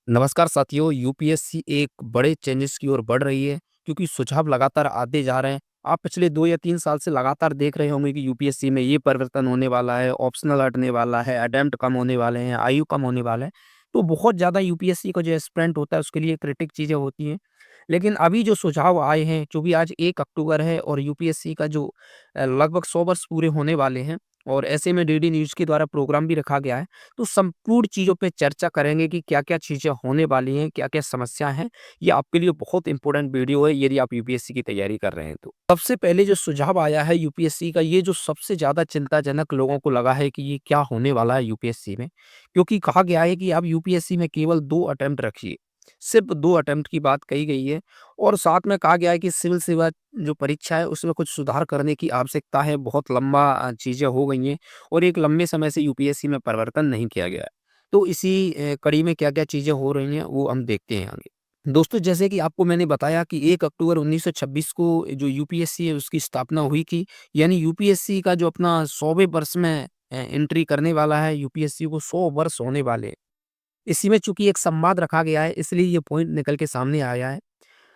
नमस्कार साथियों, यूपीएससी एक बड़े चेंजेस की ओर बढ़ रही है क्योंकि सुझाव लगातार आते जा रहे हैं। आप पिछले 2 या 3 साल से लगातार देख रहे होंगे कि यूपीएससी में ये परिवर्तन होने वाला है, ऑप्शनल हटने वाला है, अटेम्प्ट कम होने वाले हैं, आयु कम होने वाला है। तो बहुत ज़्यादा यूपीएससी का जो एस्पिरेंट होता है उसके लिए क्रिटिक चीज़ें होती हैं। लेकिन अभी जो सुझाव आए हैं, चूँकि आज 1 अक्टूबर है और यूपीएससी का जो लगभग 100 वर्ष पूरे होने वाले हैं और ऐसे में डीडी न्यूज़ के द्वारा प्रोग्राम भी रखा गया है। तो संपूर्ण चीज़ों पे चर्चा करेंगे कि क्या-क्या चीज़ें होने वाली हैं, क्या-क्या समस्या हैं। ये आपके लिए बहुत इम्पोर्टेंट वीडियो है यदि आप यूपीएससी की तैयारी कर रहे हैं तो। सबसे पहले जो सुझाव आया है यूपीएससी का ये जो सबसे ज़्यादा चिंताजनक लोगों को लगा है कि ये क्या होने वाला है यूपीएससी में। क्योंकि कहा गया है कि आप यूपीएससी में केवल 2 अटेम्प्ट रखिए। सिर्फ़ 2 अटेम्प्ट की बात कही गई है और साथ में कहा गया है कि सिविल सेवा जो परीक्षा है उसमें कुछ सुधार करने की आवश्यकता है। बहुत लंबा चीज़ें हो गई हैं और एक लंबे समय से यूपीएससी में परिवर्तन नहीं किया गया है। तो इसी कड़ी में क्या-क्या चीज़ें हो रही हैं, वो हम देखते हैं आगे। दोस्तों, जैसे कि आपको मैंने बताया कि 1 अक्टूबर 1926 को जो यूपीएससी है, उसकी स्थापना हुई थी। यानी यूपीएससी का जो अपना 100वें वर्ष में एंट्री करने वाला है, यूपीएससी को 100 वर्ष होने वाले हैं। इसी में चूँकि एक संवाद रखा गया है, इसलिए ये पॉइंट निकल के सामने आया है।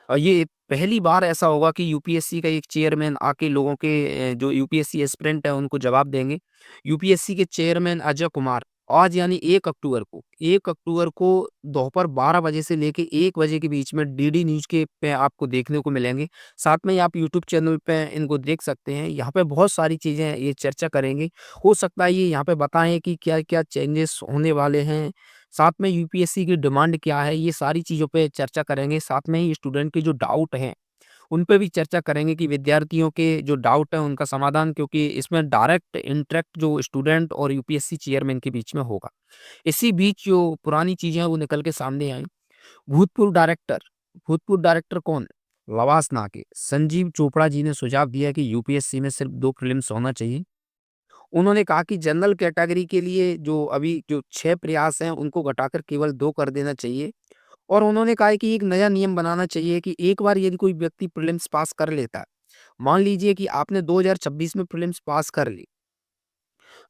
और ये पहली बार ऐसा होगा कि यूपीएससी का एक चेयरमैन आके लोगों के जो यूपीएससी एस्पिरेंट है उनको जवाब देंगे। यूपीएससी के चेयरमैन अजय कुमार आज यानी 1 अक्टूबर को दोपहर 12 बजे से लेके 1 बजे के बीच में डीडी न्यूज़ के पे आपको देखने को मिलेंगे। साथ में ही आप यूट्यूब चैनल पे इनको देख सकते हैं। यहाँ पे बहुत सारी चीज़ें ये चर्चा करेंगे। हो सकता है ये यहाँ पे बताएँ कि क्या-क्या चेंजेस होने वाले हैं। साथ में यूपीएससी की डिमांड क्या है, ये सारी चीज़ों पे चर्चा करेंगे। साथ में ही स्टूडेंट के जो डाउट हैं, उन पे भी चर्चा करेंगे कि विद्यार्थियों के जो डाउट है उनका समाधान क्योंकि इसमें डायरेक्ट इंटरेक्ट जो स्टूडेंट और यूपीएससी चेयरमैन के बीच में होगा। इसी बीच जो पुरानी चीज़ें हैं वो निकल के सामने आई। भूतपूर्व डायरेक्टर भूतपूर्व डायरेक्टर कौन? लवास नाके। संजीव चोपड़ा जी ने सुझाव दिया कि यूपीएससी में सिर्फ 2 प्रीलिम्स होना चाहिए। उन्होंने कहा कि जनरल कैटेगरी के लिए जो 6 प्रयास हैं उनको घटाकर केवल 2 कर देना चाहिए और उन्होंने कहा है कि एक नया नियम बनाना चाहिए कि एक बार यदि कोई व्यक्ति प्रीलिम्स पास कर लेता है, मान लीजिए कि आपने 2026 में प्रीलिम्स पास कर ली,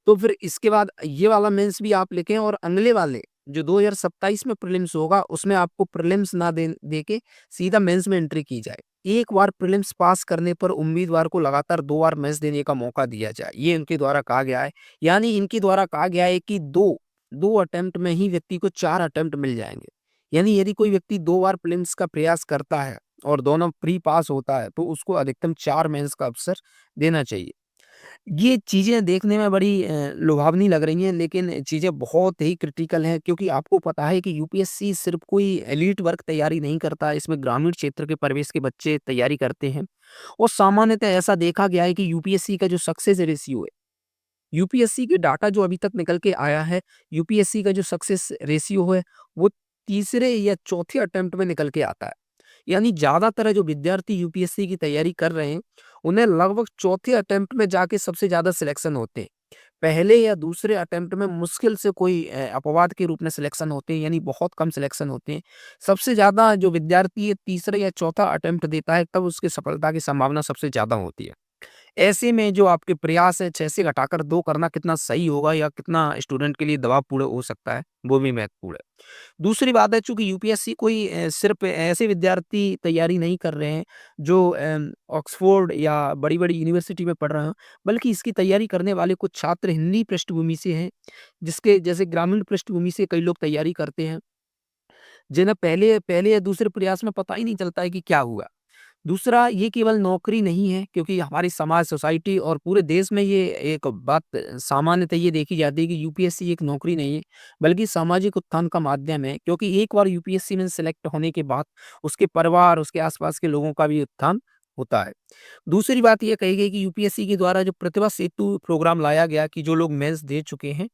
तो फिर इसके बाद ये वाला मेंस भी आप लिखें और अगले वाले जो 2027 में प्रीलिम्स होगा उसमें आपको प्रीलिम्स ना देके सीधा मेंस में एंट्री की जाए। एक बार प्रीलिम्स पास करने पर उम्मीदवार को लगातार 2 बार मेंस देने का मौका दिया जाए, ये इनके द्वारा कहा गया है। यानी इनके द्वारा कहा गया है कि 2 अटेम्प्ट में ही व्यक्ति को 4 अटेम्प्ट मिल जाएँगे। यानी यदि कोई व्यक्ति 2 बार प्रीलिम्स का प्रयास करता है और दोनों प्री पास होता है, तो उसको अधिकतम 4 मेंस का अवसर देना चाहिए। ये चीज़ें देखने में बड़ी लुभावनी लग रही हैं, लेकिन चीज़ें बहुत ही क्रिटिकल हैं क्योंकि आपको पता है कि यूपीएससी सिर्फ़ कोई एलीट वर्ग तैयारी नहीं करता, इसमें ग्रामीण क्षेत्र के परिवेश के बच्चे तैयारी करते हैं। और सामान्यतः ऐसा देखा गया है कि यूपीएससी का जो सक्सेस रेशियो है, यूपीएससी के डाटा जो अभी तक निकल के आया है, यूपीएससी का जो सक्सेस रेशियो है, वो तीसरे या चौथे अटेम्प्ट में निकल के आता है। यानी ज़्यादातर जो विद्यार्थी यूपीएससी की तैयारी कर रहे हैं, उन्हें लगभग चौथे अटेम्प्ट में जाके सबसे ज़्यादा सिलेक्शन होते हैं। पहले या दूसरे अटेम्प्ट में मुश्किल से कोई अपवाद के रूप में सिलेक्शन होते हैं, यानी बहुत कम सिलेक्शन होते हैं। सबसे ज़्यादा जो विद्यार्थी है तीसरा या चौथा अटेम्प्ट देता है, तब उसकी सफलता की संभावना सबसे ज़्यादा होती है। ऐसे में जो आपके प्रयास है 6 से घटाकर 2 करना कितना सही होगा या कितना स्टूडेंट के लिए दबावपूर्ण हो सकता है, वो भी महत्वपूर्ण है। दूसरी बात है चूँकि यूपीएससी कोई सिर्फ़ ऐसे विद्यार्थी तैयारी नहीं कर रहे हैं जो ऑक्सफ़ोर्ड या बड़ी-बड़ी यूनिवर्सिटी में पढ़ रहे हों, बल्कि इसकी तैयारी करने वाले कुछ छात्र हिंदी पृष्ठभूमि से हैं, जिसके जैसे ग्रामीण पृष्ठभूमि से कई लोग तैयारी करते हैं, जिन्हें पहले पहले या दूसरे प्रयास में पता ही नहीं चलता है कि क्या हुआ। दूसरा ये केवल नौकरी नहीं है क्योंकि हमारी समाज, सोसाइटी और पूरे देश में ये एक बात सामान्यतः ये देखी जाती है कि यूपीएससी एक नौकरी नहीं है, बल्कि सामाजिक उत्थान का माध्यम है क्योंकि एक बार यूपीएससी में सेलेक्ट होने के बाद उसके परिवार, उसके आस-पास के लोगों का भी उत्थान होता है। दूसरी बात ये कही गई कि यूपीएससी के द्वारा जो प्रतिभा सेतु प्रोग्राम लाया गया कि जो लोग मेंस दे चुके हैं,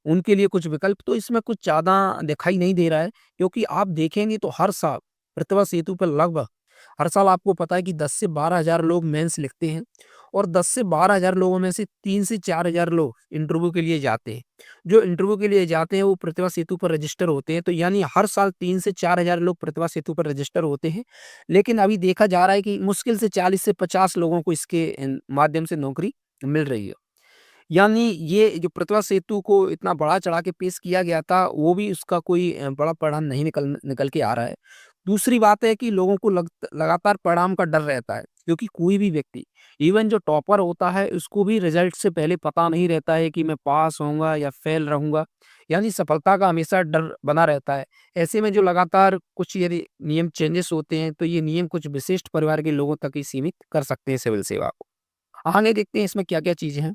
उनके लिए कुछ विकल्प तो इसमें कुछ ज़्यादा दिखाई नहीं दे रहा है क्योंकि आप देखेंगे तो हर साल प्रतिभा सेतु पर लगभग हर साल आपको पता है कि 10 से 12,000 लोग मेंस लिखते हैं और 10 से 12,000 लोगों में से 3 से 4,000 लोग इंटरव्यू के लिए जाते हैं। जो इंटरव्यू के लिए जाते हैं वो प्रतिभा सेतु पर रजिस्टर होते हैं, तो यानी हर साल 3 से 4,000 लोग प्रतिभा सेतु पर रजिस्टर होते हैं। लेकिन अभी देखा जा रहा है कि मुश्किल से 40 से 50 लोगों को इसके माध्यम से नौकरी मिल रही है। यानी ये जो प्रतिभा सेतु को इतना बढ़ा-चढ़ा के पेश किया गया था, वो भी उसका कोई बड़ा परिणाम नहीं निकल के आ रहा है। दूसरी बात है कि लोगों को लगातार परिणाम का डर रहता है, क्योंकि कोई भी व्यक्ति, इवन जो टॉपर होता है, उसको भी रिज़ल्ट से पहले पता नहीं रहता है कि मैं पास होऊँगा या फेल रहूँगा, यानी सफलता का हमेशा डर बना रहता है। ऐसे में जो लगातार कुछ यदि नियम चेंजेस होते हैं, तो ये नियम कुछ विशिष्ट परिवार के लोगों तक ही सीमित कर सकते हैं सिविल सेवा को। आगे देखते हैं इसमें क्या-क्या चीज़ें हैं।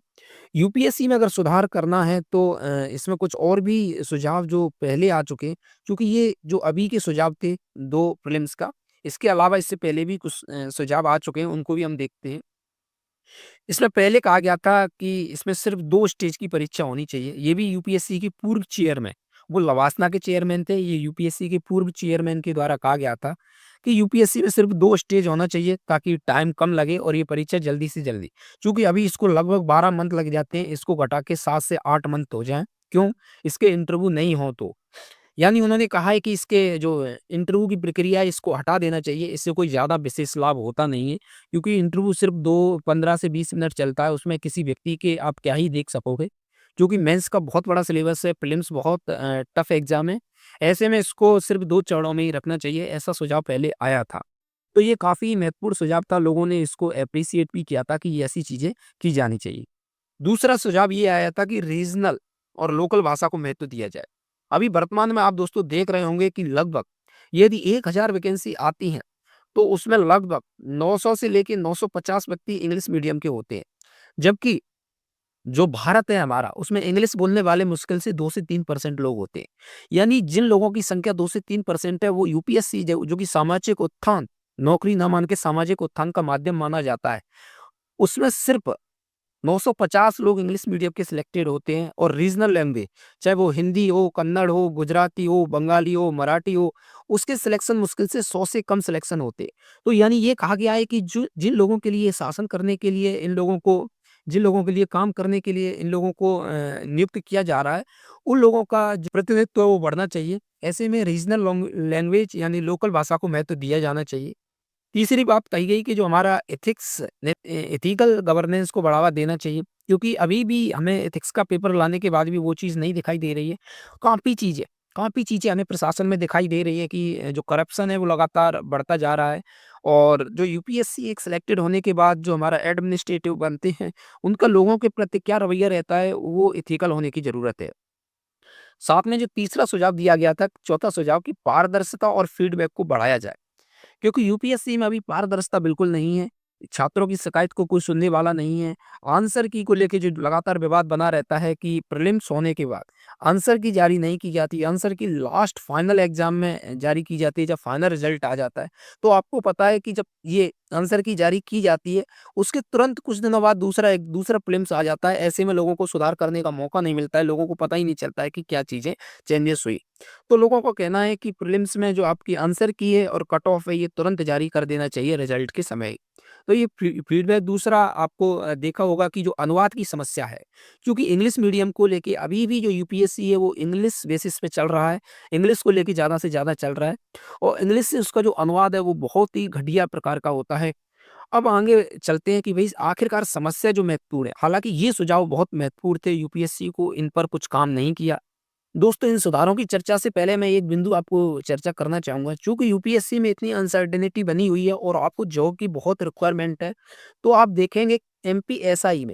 यूपीएससी में अगर सुधार करना है तो इसमें कुछ और भी सुझाव जो पहले आ चुके हैं, क्योंकि ये जो अभी के सुझाव थे 2 प्रीलिम्स का, इसके अलावा इससे पहले भी कुछ सुझाव आ चुके हैं, उनको भी हम देखते हैं। इसमें पहले कहा गया था कि इसमें सिर्फ़ 2 स्टेज की परीक्षा होनी चाहिए, ये भी यूपीएससी के पूर्व चेयरमैन, वो लवासना के चेयरमैन थे, ये यूपीएससी के पूर्व चेयरमैन के द्वारा कहा गया था कि यूपीएससी में सिर्फ़ 2 स्टेज होना चाहिए ताकि टाइम कम लगे और ये परीक्षा जल्दी से जल्दी, चूँकि अभी इसको लगभग 12 मंथ लग जाते हैं, इसको घटा के 7 से 8 मंथ हो जाएँ। क्यों? इसके इंटरव्यू नहीं हो तो। यानी उन्होंने कहा है कि इसके जो इंटरव्यू की प्रक्रिया है इसको हटा देना चाहिए, इससे कोई ज़्यादा विशेष लाभ होता नहीं है, क्योंकि इंटरव्यू सिर्फ़ 2 15 से 20 मिनट चलता है, उसमें किसी व्यक्ति के आप क्या ही देख सकोगे, क्योंकि मेंस का बहुत बड़ा सिलेबस है, प्रीलिम्स बहुत टफ एग्ज़ाम है, ऐसे में इसको सिर्फ़ 2 चरणों में ही रखना चाहिए, ऐसा सुझाव पहले आया था। तो ये काफ़ी महत्वपूर्ण सुझाव था, लोगों ने इसको एप्रिशिएट भी किया था कि ये ऐसी चीज़ें की जानी चाहिए। दूसरा सुझाव ये आया था कि रीजनल और लोकल भाषा को महत्व दिया जाए। अभी वर्तमान में आप दोस्तों देख रहे होंगे कि लगभग यदि 1000 वैकेंसी आती हैं, तो उसमें लगभग 900 से लेके 950 व्यक्ति इंग्लिश मीडियम के होते हैं। जबकि जो भारत है हमारा, उसमें इंग्लिश बोलने वाले मुश्किल से 2 से 3% लोग होते हैं। यानी जिन लोगों की संख्या 2 से 3% है, वो यूपीएससी जो कि सामाजिक उत्थान, नौकरी ना मान के सामाजिक उत्थान का माध्यम माना जाता है, उसमें सिर्फ़ 950 लोग इंग्लिश मीडियम के सिलेक्टेड होते हैं और रीजनल लैंग्वेज, चाहे वो हिंदी हो, कन्नड़ हो, गुजराती हो, बंगाली हो, मराठी हो, उसके सिलेक्शन मुश्किल से 100 से कम सिलेक्शन होते हैं। तो यानी ये कहा गया है कि जो जिन लोगों के लिए शासन करने के लिए इन लोगों को जिन लोगों के लिए काम करने के लिए इन लोगों को नियुक्त किया जा रहा है, उन लोगों का जो प्रतिनिधित्व है वो बढ़ना चाहिए। ऐसे में रीजनल लैंग्वेज यानी लोकल भाषा को महत्व दिया जाना चाहिए। तीसरी बात कही गई कि जो हमारा एथिकल गवर्नेंस को बढ़ावा देना चाहिए, क्योंकि अभी भी हमें एथिक्स का पेपर लाने के बाद भी वो चीज़ नहीं दिखाई दे रही है। काफ़ी चीज़ें काफ़ी चीज़ें हमें प्रशासन में दिखाई दे रही है कि जो करप्शन है वो लगातार बढ़ता जा रहा है और जो यूपीएससी एक सिलेक्टेड होने के बाद जो हमारा एडमिनिस्ट्रेटिव बनते हैं, उनका लोगों के प्रति क्या रवैया रहता है, वो एथिकल होने की ज़रूरत है। साथ में जो तीसरा सुझाव दिया गया था, चौथा सुझाव कि पारदर्शिता और फीडबैक को बढ़ाया जाए। क्योंकि यूपीएससी में अभी पारदर्शिता बिल्कुल नहीं है। छात्रों की शिकायत को कोई सुनने वाला नहीं है। आंसर की को लेके जो लगातार विवाद बना रहता है कि प्रीलिम्स होने के बाद आंसर की जारी नहीं की जाती, आंसर की लास्ट फाइनल एग्ज़ाम में जारी की जाती है जब फाइनल रिज़ल्ट आ जाता है। तो आपको पता है कि जब ये आंसर की जारी की जाती है, उसके तुरंत कुछ दिनों बाद दूसरा प्रीलिम्स आ जाता है। ऐसे में लोगों को सुधार करने का मौका नहीं मिलता है, लोगों को पता ही नहीं चलता है कि क्या चीज़ें चेंजेस हुई। तो लोगों का कहना है कि प्रीलिम्स में जो आपकी आंसर की है और कट ऑफ है, ये तुरंत जारी कर देना चाहिए रिजल्ट के समय ही। तो ये फीडबैक दूसरा आपको देखा होगा कि जो अनुवाद की समस्या है, क्योंकि इंग्लिश मीडियम को लेके अभी भी जो यूपीएससी है वो इंग्लिश बेसिस पे चल रहा है, इंग्लिश को लेके ज़्यादा से ज़्यादा चल रहा है और इंग्लिश से उसका जो अनुवाद है वो बहुत ही घटिया प्रकार का होता है। अब आगे चलते हैं कि भई आखिरकार समस्या जो महत्वपूर्ण है, हालाँकि ये सुझाव बहुत महत्वपूर्ण थे, यूपीएससी को इन पर कुछ काम नहीं किया। दोस्तों, इन सुधारों की चर्चा से पहले मैं एक बिंदु आपको चर्चा करना चाहूँगा। चूँकि यूपीएससी में इतनी अनसर्टेनिटी बनी हुई है और आपको जॉब की बहुत रिक्वायरमेंट है, तो आप देखेंगे एमपीएसआई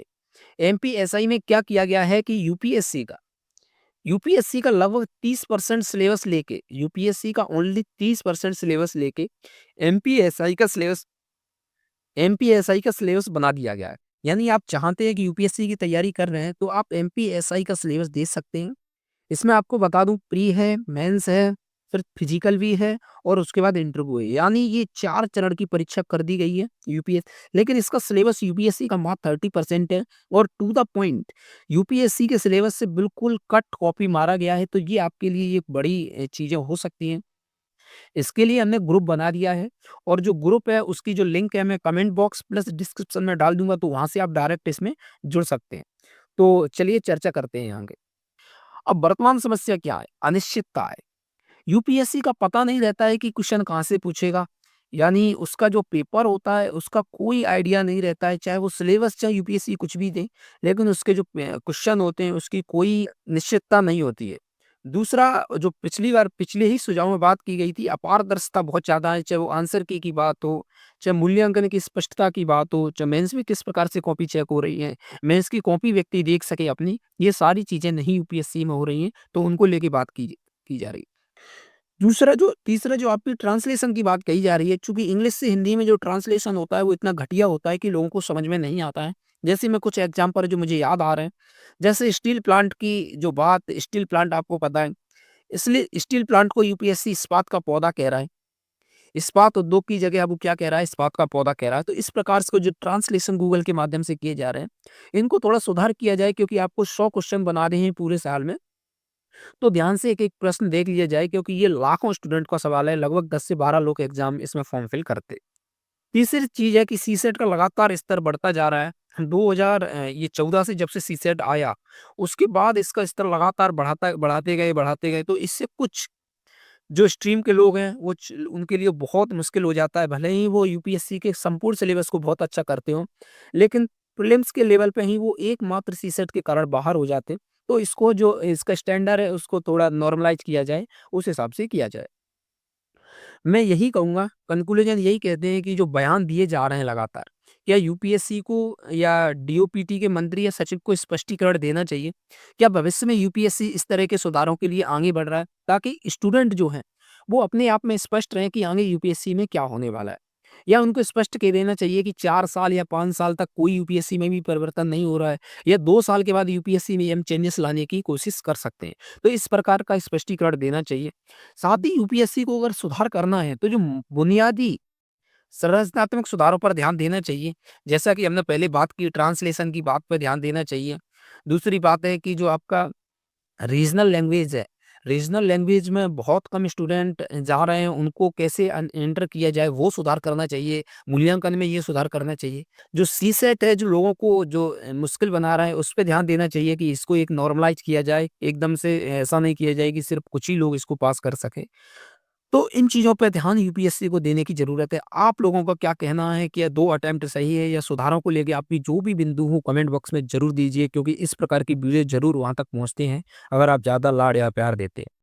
में क्या किया गया है कि यूपीएससी का लगभग 30% सिलेबस लेके यूपीएससी का ओनली 30% सिलेबस लेके एमपीएसआई का सिलेबस एमपीएसआई का सिलेबस बना दिया गया है। यानी आप चाहते हैं कि यूपीएससी की तैयारी कर रहे हैं, तो आप एमपीएसआई का सिलेबस दे सकते हैं। इसमें आपको बता दूँ प्री है, मेंस है, फिर फिजिकल भी है और उसके बाद इंटरव्यू है। यानी ये 4 चरण की परीक्षा कर दी गई है यूपीएस लेकिन इसका सिलेबस यूपीएससी का मात्र 30% है और टू द पॉइंट यूपीएससी के सिलेबस से बिल्कुल कट कॉपी मारा गया है, तो ये आपके लिए एक बड़ी चीज़ें हो सकती हैं। इसके लिए हमने ग्रुप बना दिया है और जो ग्रुप है उसकी जो लिंक है मैं कमेंट बॉक्स प्लस डिस्क्रिप्शन में डाल दूँगा, तो वहाँ से आप डायरेक्ट इसमें जुड़ सकते हैं। तो चलिए चर्चा करते हैं आगे। अब वर्तमान समस्या क्या है? अनिश्चितता है। यूपीएससी का पता नहीं रहता है कि क्वेश्चन कहाँ से पूछेगा, यानी उसका जो पेपर होता है, उसका कोई आइडिया नहीं रहता है, चाहे वो सिलेबस चाहे यूपीएससी कुछ भी दे, लेकिन उसके जो क्वेश्चन होते हैं, उसकी कोई निश्चितता नहीं होती है। दूसरा, जो पिछली बार पिछले ही सुझाव में बात की गई थी, अपारदर्शिता बहुत ज़्यादा है, चाहे वो आंसर की बात हो, चाहे मूल्यांकन की स्पष्टता की बात हो, चाहे मेंस में किस प्रकार से कॉपी चेक हो रही है, मेंस की कॉपी व्यक्ति देख सके अपनी, ये सारी चीज़ें नहीं यूपीएससी में हो रही हैं, तो उनको लेके बात की जा रही है। तीसरा जो आपकी ट्रांसलेशन की बात कही जा रही है, चूँकि इंग्लिश से हिंदी में जो ट्रांसलेशन होता है, वो इतना घटिया होता है कि लोगों को समझ में नहीं आता है। जैसे मैं कुछ एग्ज़ाम्पल जो मुझे याद आ रहे हैं, जैसे स्टील प्लांट आपको पता है, इसलिए स्टील प्लांट को यूपीएससी इस्पात का पौधा कह रहा है। इस्पात उद्योग की जगह अब वो क्या कह रहा है, इस्पात का पौधा कह रहा है। तो इस प्रकार से जो ट्रांसलेशन गूगल के माध्यम से किए जा रहे हैं, इनको थोड़ा सुधार किया जाए, क्योंकि आपको 100 क्वेश्चन बनाने हैं पूरे साल में। तो ध्यान से एक-एक प्रश्न देख लिया जाए, क्योंकि ये लाखों स्टूडेंट का सवाल है, लगभग 10 से 12 लोग एग्ज़ाम इसमें फॉर्म फिल करते। तीसरी चीज़ है कि सीसेट का लगातार स्तर बढ़ता जा रहा है। 14 से जब से सीसेट आया, उसके बाद इसका स्तर लगातार बढ़ाते गए, तो इससे कुछ जो स्ट्रीम के लोग हैं, वो च उनके लिए बहुत मुश्किल हो जाता है। भले ही वो यूपीएससी के संपूर्ण सिलेबस को बहुत अच्छा करते हों, लेकिन प्रीलिम्स के लेवल पे ही वो एकमात्र सीसेट के कारण बाहर हो जाते। तो इसको जो इसका स्टैंडर्ड है, उसको थोड़ा नॉर्मलाइज़ किया जाए, उस हिसाब से किया जाए। मैं यही कहूँगा, कंक्लूजन यही कहते हैं कि जो बयान दिए जा रहे हैं लगातार, क्या यूपीएससी को या डीओपीटी के मंत्री या सचिव को स्पष्टीकरण देना चाहिए? क्या भविष्य में यूपीएससी इस तरह के सुधारों के लिए आगे बढ़ रहा है, ताकि स्टूडेंट जो हैं, वो अपने आप में स्पष्ट रहें कि आगे यूपीएससी में क्या होने वाला है? या उनको स्पष्ट कह देना चाहिए कि 4 साल या 5 साल तक कोई यूपीएससी में भी परिवर्तन नहीं हो रहा है, या 2 साल के बाद यूपीएससी में हम चेंजेस लाने की कोशिश कर सकते हैं। तो इस प्रकार का स्पष्टीकरण देना चाहिए। साथ ही यूपीएससी को अगर सुधार करना है, तो जो बुनियादी संरचनात्मक सुधारों पर ध्यान देना चाहिए। जैसा कि हमने पहले बात की, ट्रांसलेशन की बात पे ध्यान देना चाहिए। दूसरी बात है कि जो आपका रीजनल लैंग्वेज है, रीजनल लैंग्वेज में बहुत कम स्टूडेंट जा रहे हैं, उनको कैसे एंटर किया जाए, वो सुधार करना चाहिए। मूल्यांकन में ये सुधार करना चाहिए। जो सीसेट है, जो लोगों को जो मुश्किल बना रहा है, उस पे ध्यान देना चाहिए कि इसको एक नॉर्मलाइज़ किया जाए। एकदम से ऐसा नहीं किया जाए कि सिर्फ़ कुछ ही लोग इसको पास कर सकें। तो इन चीज़ों पे ध्यान यूपीएससी को देने की ज़रूरत है। आप लोगों का क्या कहना है, क्या 2 अटेम्प्ट सही है, या सुधारों को लेके आपकी जो भी बिंदु हो कमेंट बॉक्स में ज़रूर दीजिए, क्योंकि इस प्रकार की वीडियो ज़रूर वहाँ तक पहुँचते हैं, अगर आप ज़्यादा लाड या प्यार देते हैं।